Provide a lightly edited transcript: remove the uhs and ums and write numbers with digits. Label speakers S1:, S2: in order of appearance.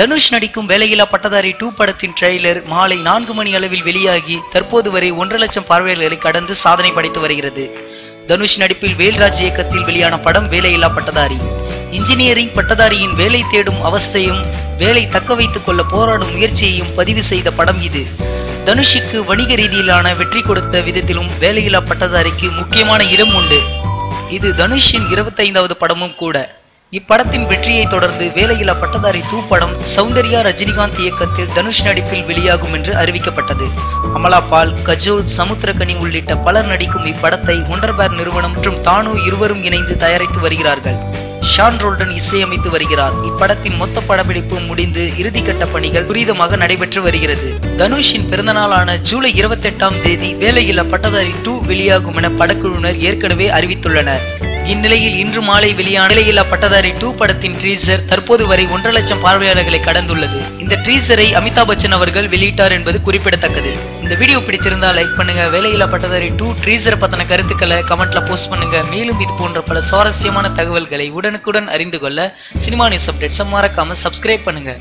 S1: தனுஷ் நடிக்கும் வேலையில்லா பட்டதாரி 2 படத்தின் ட்ரெய்லர் மாலை 4 மணி அளவில் வெளியாகி தற்போது வரை 1.5 லட்சம் பார்வையாளர்களை கடந்து சாதனை படைத்து வருகிறது. தனுஷ் நடிப்பில் வேல்ராஜ் இயக்கத்தில் வெளியான படம் வேலையில்லா பட்டதாரி. இன்ஜினியரிங் பட்டதாரியின் வேலை தேடும் அவஸ்தையும் வேலை தக்க வைத்துக் கொள்ள போராடும் முயற்சியையும் பதிவு செய்த படம் இது. தனுஷுக்கு வணிக ரீதியிலான வெற்றி கொடுத்த விதத்திலும் வேலையில்லா பட்டதாரிக்கு முக்கியமான இடம் உண்டு. இது தனுஷின் 25வது படமும் கூட. இப்படத்தின் வெற்றியை தொடர்ந்து வேலையில்லா பட்டதாரி 2 படம் சௌந்தர்யா ரஜினிகாந்த் இயக்கத்தில் தனுஷ் நடிப்பில் வெளியாகும் என்று அறிவிக்கப்பட்டது. அமலா பால், கஜோல், சமுத்திரகனி உள்ளிட்ட பலர் நடிக்கும் இப்படத்தை ஒண்டர்பேர் நிறுவனம் மற்றும் தானு இருவரும் இணைந்து தயாரித்து வருகிறார்கள். ஷான் ரோல்டன் இசையமைத்து வருகிறார். இப்படத்தின் மொத்த படப்பிடிப்பு முடிந்து இறுதிக்கட்ட பணிகள் துரிதமாக நடைபெற்று வருகிறது. தனுஷின் பிறந்தநாளான ஜூலை 28ஆம் தேதி வேலையில்லா பட்டதாரி 2 வெளியாகும் என படக்குழுவினர் ஏற்கனவே அறிவித்துள்ளனர். இந்நிலையில் இன்று மாலை வெளியான வேலையில்லா பட்டதாரி 2 படத்தின் ட்ரீசர் தற்போது வரை 1.5 லட்சம் பார்வையாளர்களை கடந்துள்ளது. இந்த ட்ரீசரை அமிதாப் பச்சன் அவர்கள் வெளியிட்டார் என்பது குறிப்பிடத்தக்கது. இந்த வீடியோ பிடிச்சிருந்தா லைக் பண்ணுங்க. வேலையில்லா பட்டதாரி 2 ட்ரீசர் பத்தின கருத்துக்களை கமெண்ட்ல போஸ்ட் பண்ணுங்க. மேலும் இது போன்ற பல சுவாரஸ்யமான தகவல்களை உடனுக்குடன் அறிந்து கொள்ள சினிமா நியூஸ் அப்டேட்ஸ் மறக்காம சப்ஸ்கிரைப் பண்ணுங்க.